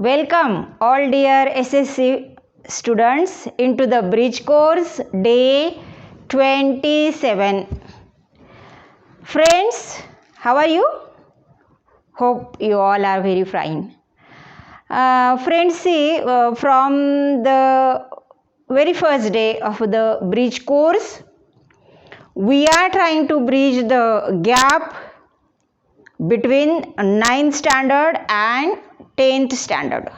Welcome all dear SSC students into the bridge course day 27. Friends, how are you? Hope you all are very fine. Friends, see, from the very first day of the bridge course, we are trying to bridge the gap between 9th standard and 10th standard.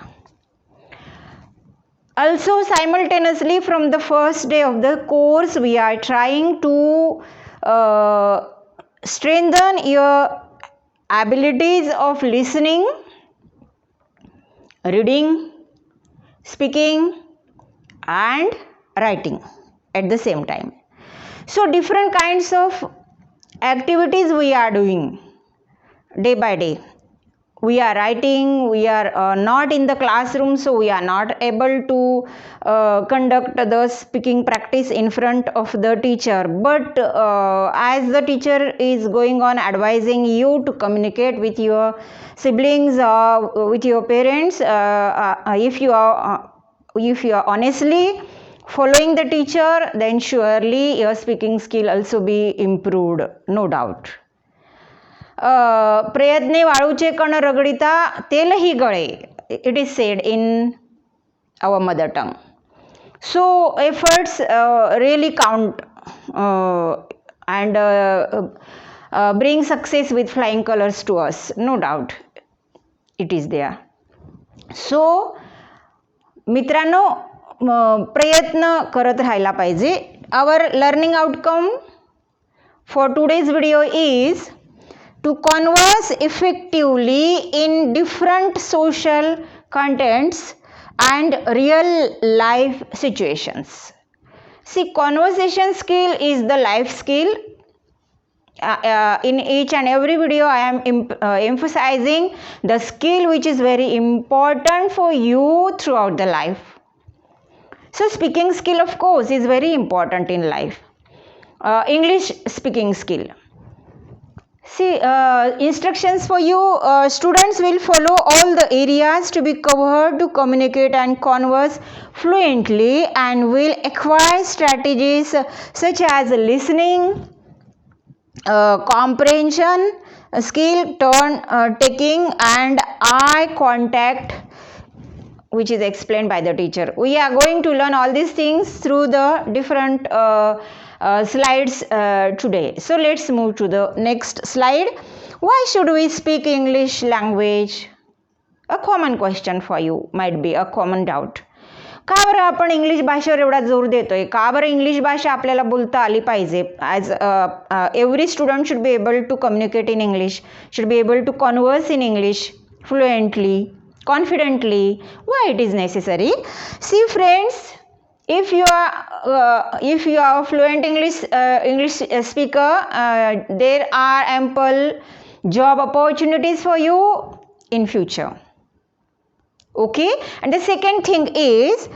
Also, simultaneously from the first day of the course, we are trying to strengthen your abilities of listening, reading, speaking and writing at the same time. So different kinds of activities we are doing day by day. We are writing, we are not in the classroom, so we are not able to conduct the speaking practice in front of the teacher. But as the teacher is going on advising you to communicate with your siblings or with your parents, if you are honestly following the teacher, then surely your speaking skill also be improved, no doubt. प्रयत्ने वाळूचे कण रगडिता तेलही गळे, it is said in our mother tongue. So efforts really count and bring success with flying colors to us, no doubt it is there. So मित्रांनो, प्रयत्न करत राहायला पाहिजे. Our learning outcome for today's video is to converse effectively in different social contexts and real life situations. See, conversation skill is the life skill. In each and every video I am emphasizing the skill which is very important for you throughout the life. So speaking skill, of course, is very important in life. English speaking skill. See, instructions for you, students will follow all the areas to be covered to communicate and converse fluently and will acquire strategies such as listening, comprehension skill, turn taking and eye contact, which is explained by the teacher. We are going to learn all these things through the different slides today. So let's move to the next slide. Why should we speak English language? A common question for you, might be a common doubt. का बरं आपण English भाषेवर एवढा जोर देतोय? का बरं English भाषा आपल्याला बोलता आली पाहिजे? As every student should be able to communicate in English, should be able to converse in English fluently, confidently. Why it is necessary? See friends, if you are a fluent English speaker, there are ample job opportunities for you in future. Okay, and the second thing is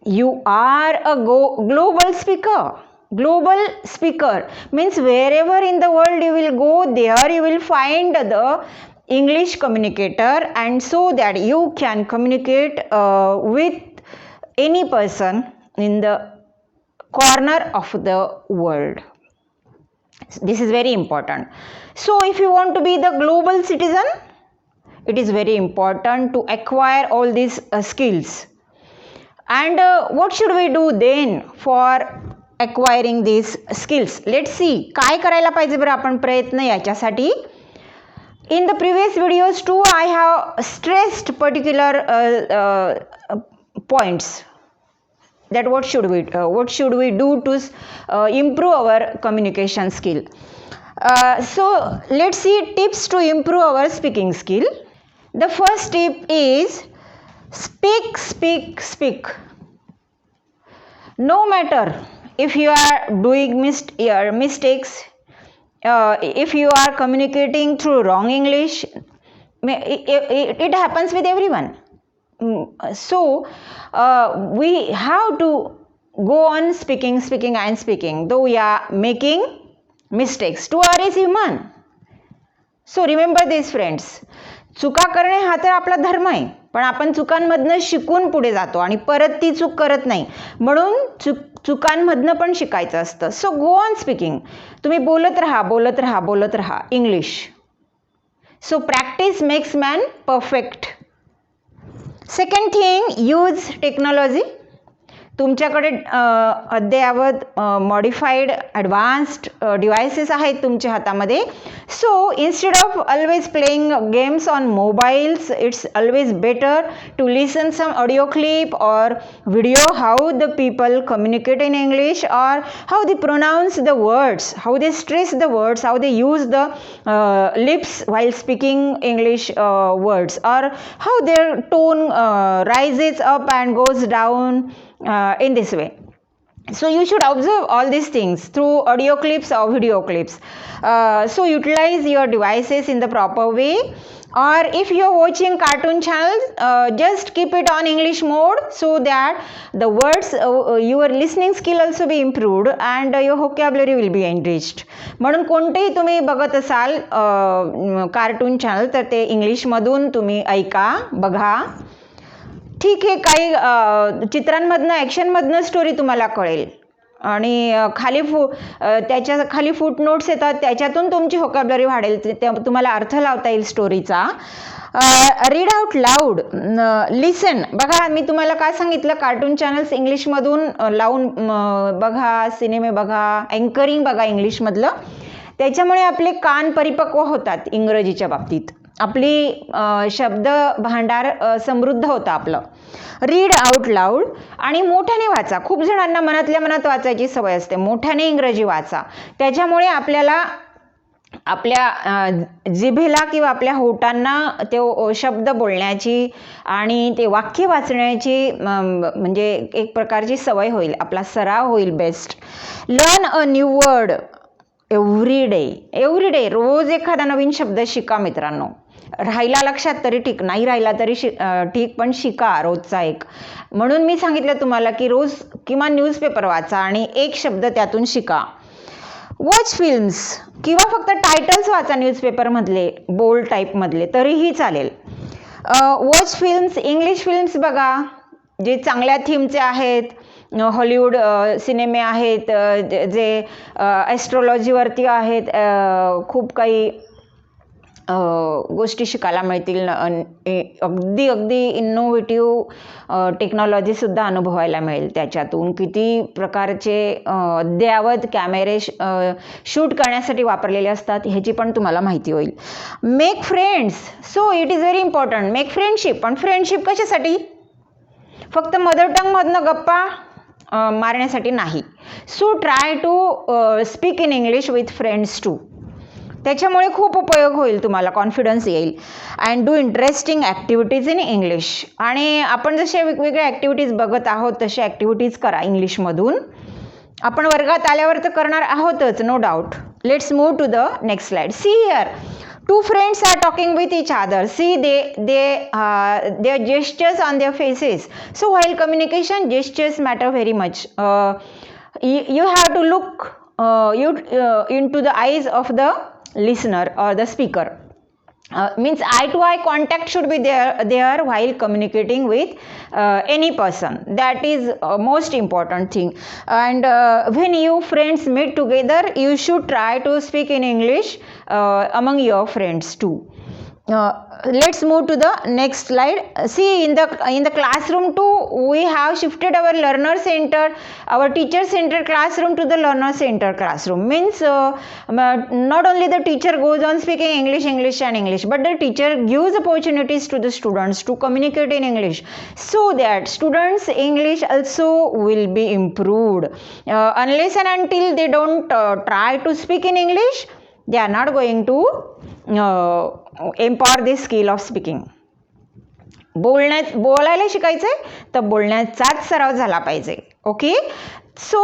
you are a global speaker. Global speaker means wherever in the world you will go, there you will find the English communicator, and so that you can communicate with any person in the corner of the world. This is very important. So if you want to be the global citizen, it is very important to acquire all these skills. And what should we do then for acquiring these skills? Let's see. काय करायला पाहिजे बरं आपण प्रयत्न याच्यासाठी? In the previous videos too, I have stressed particular points that what should we do to improve our communication skill. So let's see tips to improve our speaking skill. The first tip is speak. No matter if you are doing mistakes, if you are communicating through wrong English, it happens with everyone. So we have to go on speaking, though we are making mistakes. To err is human. So remember this, friends. चुका करणे हा तर आपला धर्म आहे, पण आपण चुकांमधनं शिकून पुढे जातो आणि परत ती चूक करत नाही. म्हणून चुकांमधनं पण शिकायचं असतं. So go on speaking. तुम्ही बोलत राहा English. So practice makes man perfect. Second thing, use technology. तुमच्याकडे अद्ययावत मॉडिफाईड ॲडव्हान्स्ड डिव्हायसेस आहेत तुमच्या हातामध्ये. So instead of always playing games on mobiles, it's always better to listen some audio clip or video how the people communicate in English, or how they pronounce the words, how they stress the words, how they use the lips while speaking English words, or how their tone rises up and goes down in this way. So you should observe all these things through audio clips or video clips. So utilize your devices in the proper way, or if you are watching cartoon channels, just keep it on English mode so that the words, your listening skill also be improved and your vocabulary will be enriched. म्हणून कोणतेही तुम्ही बघत असाल cartoon channel तर ते इंग्लिशमधून तुम्ही ऐका, बघा. ठीक आहे, काही चित्रांमधनं ॲक्शनमधनं स्टोरी तुम्हाला कळेल आणि त्याच्या खाली फूट नोट्स येतात, त्याच्यातून तुमची व्होकॅब्युलरी वाढेल, तुम्हाला अर्थ लावता येईल स्टोरीचा. Read out loud, listen. बघा, मी तुम्हाला काय सांगितलं, कार्टून चॅनल्स इंग्लिशमधून लावून बघा, सिनेमे बघा, अँकरिंग बघा इंग्लिशमधलं. त्याच्यामुळे आपले कान परिपक्व होतात इंग्रजीच्या बाबतीत, आपली शब्द भांडार समृद्ध होतं आपलं. रीड आउट लाऊड आणि मोठ्याने वाचा. खूप जणांना मनातल्या मनात वाचायची सवय असते, मोठ्याने इंग्रजी वाचा. त्याच्यामुळे आपल्याला आपल्या जिभेला किंवा आपल्या होटांना ते शब्द बोलण्याची आणि ते वाक्य वाचण्याची म्हणजे एक प्रकारची सवय होईल, आपला सराव होईल best. Learn a new word every day. रोज एखादा नवीन शब्द शिका मित्रांनो. राहिला लक्षात तरी ठीक, नाही राहिला तरी ठीक, पण शिका रोजचा एक. म्हणून मी सांगितलं तुम्हाला की रोज किमान न्यूजपेपर वाचा आणि एक शब्द त्यातून शिका. वॉच फिल्म्स किंवा फक्त टायटल्स वाचा न्यूजपेपरमधले, बोल्ड टाईपमधले तरीही चालेल. वॉच फिल्म्स, इंग्लिश फिल्म्स बघा जे चांगल्या थीमचे आहेत. हॉलिवूड सिनेमे आहेत जे ॲस्ट्रॉलॉजीवरती आहेत, खूप काही गोष्टी शिकायला मिळतील. अगदी इनोव्हेटिव्ह टेक्नॉलॉजीसुद्धा अनुभवायला मिळेल त्याच्यातून. किती प्रकारचे अद्ययावत कॅमेरे शूट करण्यासाठी वापरलेले असतात ह्याची पण तुम्हाला माहिती होईल. Make friends. So it is very important. Make friendship. पण फ्रेंडशिप कशासाठी? फक्त मदर टंगमधनं गप्पा मारण्यासाठी नाही. So try to speak in English with friends too. त्याच्यामुळे खूप उपयोग होईल, तुम्हाला कॉन्फिडन्स येईल. And do interesting activities in English. आणि आपण जसे वेगवेगळ्या ॲक्टिव्हिटीज बघत आहोत तशा ॲक्टिव्हिटीज करा इंग्लिशमधून. आपण वर्गात आल्यावर तर करणार आहोतच, no doubt. Let's move to the next slide. See here, two friends are talking with each other. See, their gestures on their faces. So while communication, gestures matter very much. You have to look into the eyes of the listener or the speaker. Means eye to eye contact should be there while communicating with any person. That is most important thing. And when you friends meet together, you should try to speak in English among your friends too. Let's move to the next slide. See, in the classroom too, we have shifted our learner center, our teacher centered classroom to the learner centered classroom. Means not only the teacher goes on speaking English, but the teacher gives opportunities to the students to communicate in English, so that students' English also will be improved. Unless and until they don't try to speak in English, they are not going to empower this skill of speaking. बोलायला शिकायचंय तर बोलण्याचाच सराव झाला पाहिजे. Okay. सो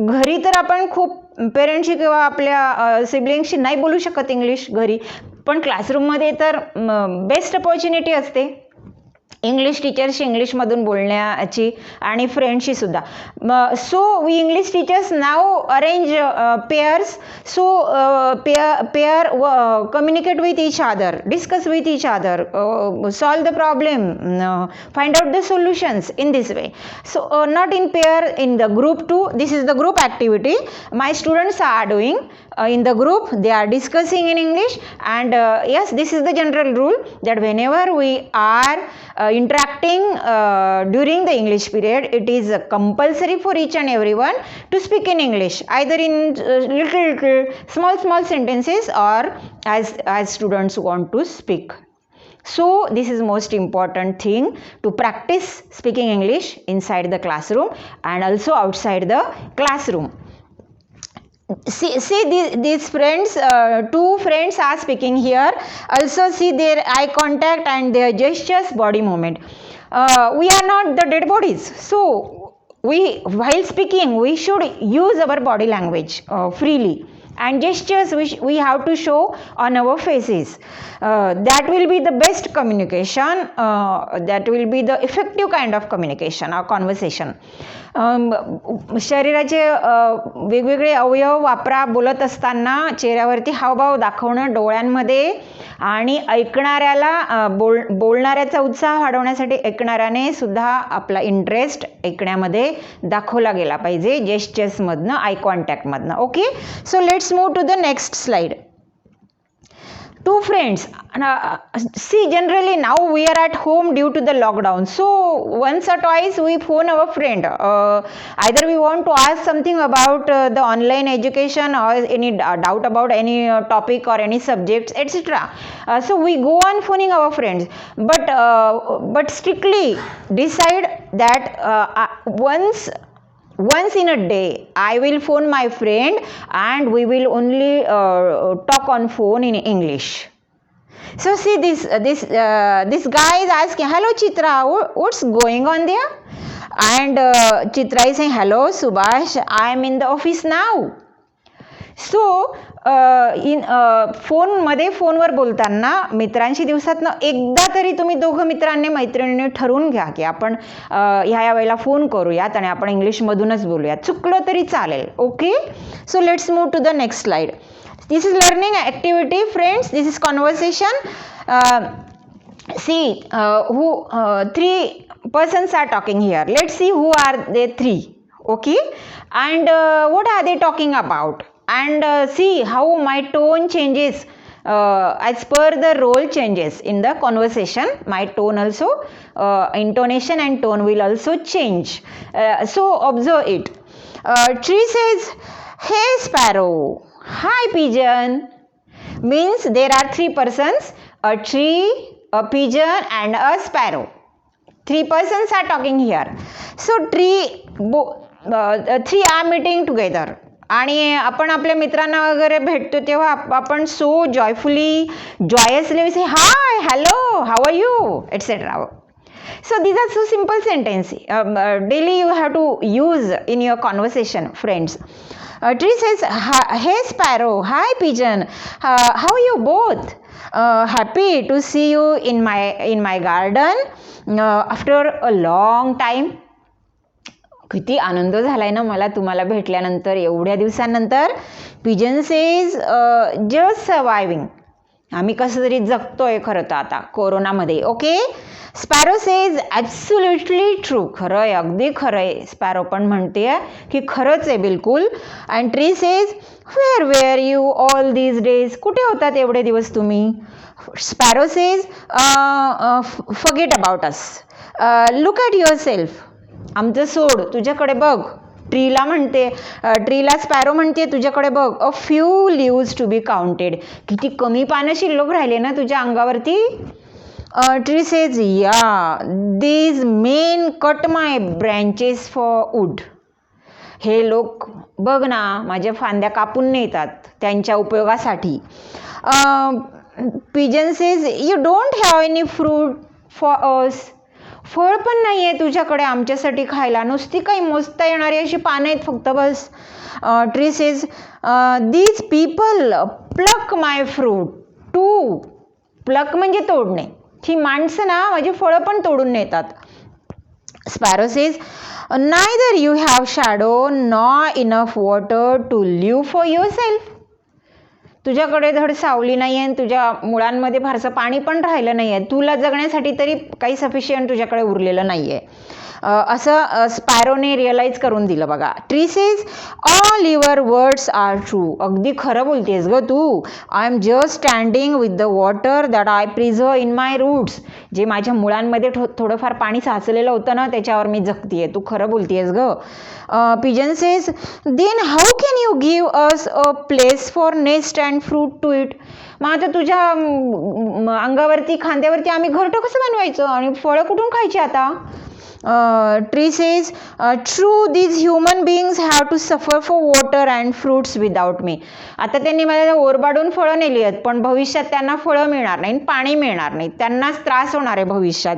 घरी तर आपण खूप पेरेंट्सशी किंवा आपल्या सिबलिंगशी नाही बोलू शकत इंग्लिश घरी, पण क्लासरूममध्ये तर बेस्ट अपॉर्च्युनिटी असते. इंग्लिश टीचर्सशी इंग्लिशमधून बोलण्याची आणि फ्रेंडशी सुद्धा. So we English teachers now arrange pairs. So pair communicate with each other, discuss with each other, solve the problem, find out the solutions in this way. So not in pair, in the group too. This is the group activity my students are doing. In the group they are discussing in English, and yes, this is the general rule that whenever we are interacting during the English period, it is compulsory for each and everyone to speak in English, either in little small sentences or as students want to speak. So this is most important thing, to practice speaking English inside the classroom and also outside the classroom. See these friends, two friends are speaking here. Also see their eye contact and their gestures, body movement. We are not the dead bodies, so while speaking we should use our body language freely, and gestures which we have to show on our faces. That will be the best communication, that will be the effective kind of communication or conversation. शरीराचे वेगवेगळे अवयव वापरा बोलत असताना, चेहऱ्यावरती हावभाव दाखवणं, डोळ्यांमध्ये, आणि ऐकणाऱ्याला बोलणाऱ्याचा उत्साह वाढवण्यासाठी ऐकणाऱ्याने सुद्धा आपला इंटरेस्ट ऐकण्यामध्ये दाखवला गेला पाहिजे, जेस्चर्समधनं, आय कॉन्टॅक्टमधनं. Okay, so let's move to the next slide. Two friends. See, generally now we are at home due to the lockdown, so once or twice we phone our friend. Either we want to ask something about the online education or any doubt about any topic or any subjects, etc. So we go on phoning our friends, but strictly decide that once in a day I will phone my friend and we will only talk on phone in English. So see this guy is asking, hello Chitra, what's going on there? And Chitra is saying, hello Subhash, I am in the office now. सो फोनवर बोलताना मित्रांशी दिवसातनं एकदा तरी तुम्ही दोघं मित्रांनी मैत्रिणींनी ठरवून घ्या की आपण ह्या वेळेला फोन करूयात आणि आपण इंग्लिशमधूनच बोलूयात, चुकलं तरी चालेल. Okay, so let's move to the next slide. This is learning activity friends, this is conversation. See who three persons are talking here. Let's see who are they three. Okay, and what are they talking about? And see how my tone changes as per the role changes in the conversation. My tone also, intonation and tone will also change. So observe it. Tree says, hey sparrow, hi pigeon. Means there are three persons, a tree, a pigeon and a sparrow. Three persons are talking here. So three are meeting together. आणि आपण आपल्या मित्रांना वगैरे भेटतो तेव्हा आपण so joyously say hi, hello, how are you, etcetera. So these are so simple sentences. Daily you have to use in your conversation, friends. Tree says, hey sparrow, hi pigeon, how are you both? Happy to see you in my garden after a long time. किती आनंद झालाय ना मला तुम्हाला भेटल्यानंतर एवढ्या दिवसांनंतर. Pigeon says, just सर्वायव्हिंग, आम्ही कसं तरी जगतोय खरं तर आता कोरोनामध्ये. Okay, sparrow says absolutely true, खरं आहे, अगदी खरं आहे. स्पॅरो पण म्हणते की खरंच आहे बिलकुल. And tree says, where you all these days, कुठे होतात एवढे दिवस तुम्ही? Sparrow says, forget about us, look at yourself, आमचं सोड, तुझ्याकडे बघ. ट्रीला स्पॅरो म्हणते तुझ्याकडे बघ. A few leaves to be counted, किती कमी पानं शिल्लक राहिले ना तुझ्या अंगावरती. Tree says, yeah these men cut my branches for wood, हे लोक बघ ना माझ्या फांद्या कापून नेतात त्यांच्या उपयोगासाठी. Pigeon says, you don't have any fruit for us, फळ पण नाही आहे तुझ्याकडे आमच्यासाठी खायला, नुसती काही मोजता येणारी अशी पानं आहेत फक्त बस. Tree says, these people pluck my fruit too, pluck म्हणजे तोडणे, ही माणसं ना माझी फळं पण तोडून नेतात. Sparrow says, neither you have shadow nor enough water to live for yourself. तुझ्याकडे धड सावली नाही आहे, तुझ्या मुळांमध्ये फारसं पाणी पण राहिलं नाही आहे, तुला जगण्यासाठी तरी काही सफिशियंट तुझ्याकडे उरलेलं नाही आहे, असं स्पॅरोने रिअलाइज करून दिलं बघा. Tree says, all your words are true. अगदी खरं बोलतेस ग तू. I am just standing with the water that I preserve in my roots. जे माझ्या मुळांमध्ये थोडंफार पाणी साचलेलं होतं ना, त्याच्यावर मी जगतीये. तू खरं बोलतेस ग. Pigeon says, then how can you give us a place for nest and fruit to eat. मग आता तुझ्या अंगावरती खांद्यावरती आम्ही घरटं कसं बनवायचं आणि फळं कुठून खायची आता. Tree says, true, these human beings have to suffer for water and fruits without me. आता त्यांनी मला ओरबाडून फळं नेली आहेत, पण भविष्यात त्यांना फळं मिळणार नाही, पाणी मिळणार नाही, त्यांनाच त्रास होणार आहे भविष्यात.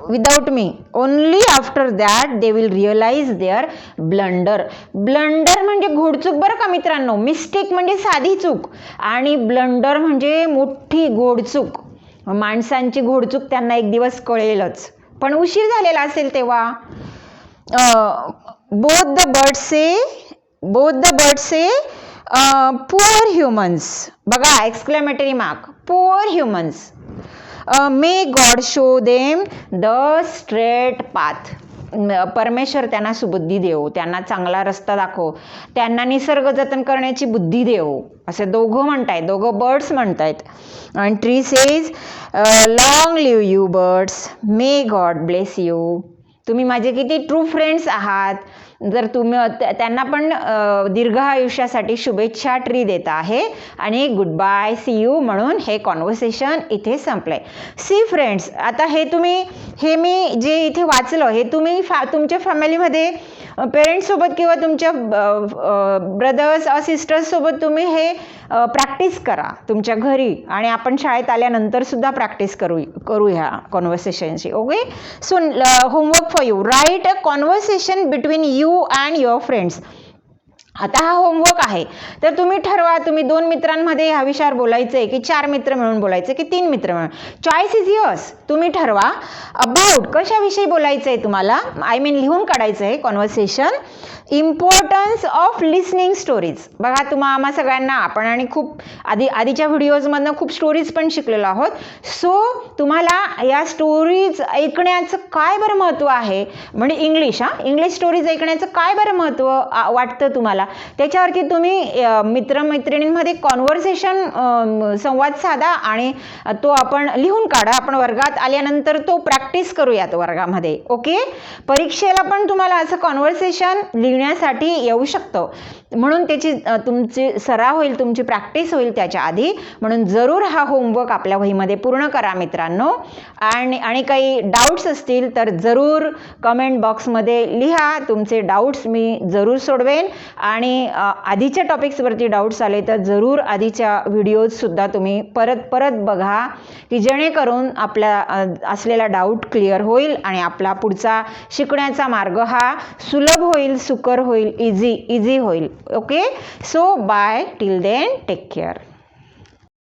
Without me. Only after that they will realise their blunder. Blunder म्हणजे घोडचूक बरं का मित्रांनो. मिस्टेक म्हणजे साधी चूक आणि ब्लंडर म्हणजे मोठी गोडचूक. माणसांची घोडचूक त्यांना एक दिवस कळेलच, पण उशीर झालेला असेल तेव्हा. बोथ द बर्ड्स से पुअर ह्युमन्स. बघा exclamatory mark. Poor humans. May God show them the straight path. परमेश्वर त्यांना सुबुद्धी देव, त्यांना चांगला रस्ता दाखव, त्यांना निसर्ग जतन करण्याची बुद्धी देव, असे दोघं म्हणतायत, दोघं बर्ड्स म्हणतायत. आणि tree says, long live you birds, may God bless you. तुम्ही माझे किती ट्रू फ्रेंड्स आहात. जर तुम्ही त्यांना पण दीर्घ आयुष्यासाठी शुभेच्छा ट्री देत आहे. आणि गुड बाय, सी यू म्हणून हे कॉन्व्हर्सेशन इथे संपलंय. सी फ्रेंड्स, आता हे मी जे इथे वाचलं हे तुम्ही तुमच्या फॅमिलीमध्ये पेरेंट्ससोबत किंवा तुमच्या ब्रदर्स सिस्टर्स सोबत तुम्ही हे प्रॅक्टिस करा तुमच्या घरी, आणि आपण शाळेत आल्यानंतर सुद्धा प्रॅक्टिस करू ह्या कॉन्व्हर्सेशनची. Okay. So homework for you, write a conversation between you and your friends. आता हा होमवर्क आहे, तर तुम्ही ठरवा तुम्ही 2 मित्रांमध्ये ह्या विषयावर बोलायचं आहे की 4 मित्र मिळून बोलायचं की 3 मित्र मिळून. Choice is yours. तुम्ही ठरवा अबाउट कशाविषयी बोलायचं आहे तुम्हाला. आय मीन लिहून काढायचं आहे conversation. Importance of listening stories. बघा आम्हा सगळ्यांना आपण आणि खूप आधीच्या व्हिडिओजमधनं खूप स्टोरीज पण शिकलेलो आहोत. सो तुम्हाला या स्टोरीज ऐकण्याचं काय बरं महत्त्व आहे, म्हणजे इंग्लिश स्टोरीज ऐकण्याचं काय बरं महत्त्व वाटतं तुम्हाला, त्याच्यावरती तुम्ही मित्रमैत्रिणींमध्ये कॉन्व्हर्सेशन संवाद साधा आणि तो आपण लिहून काढा. आपण वर्गात आल्यानंतर तो प्रॅक्टिस करूयात वर्गामध्ये. ओके. परीक्षेला पण तुम्हाला असं कॉन्व्हर्सेशन लिहिण्यासाठी येऊ शकतं, म्हणून त्याची तुमची सराव होईल, तुमची प्रॅक्टिस होईल त्याच्या आधी. म्हणून जरूर हा होमवर्क आपल्या वहीमध्ये पूर्ण करा मित्रांनो. आणि काही डाऊट्स असतील तर जरूर कमेंट बॉक्समध्ये लिहा. तुमचे डाऊट्स मी जरूर सोडवेन. आणि आधीच्या टॉपिक्सवरती डाऊट्स आले तर जरूर आधीच्या व्हिडिओजसुद्धा तुम्ही परत बघा, की जेणेकरून आपल्या असलेला डाऊट क्लिअर होईल आणि आपला पुढचा शिकण्याचा मार्ग हा सुलभ होईल, सुकर होईल, इझी होईल. Okay. So bye, till then, take care.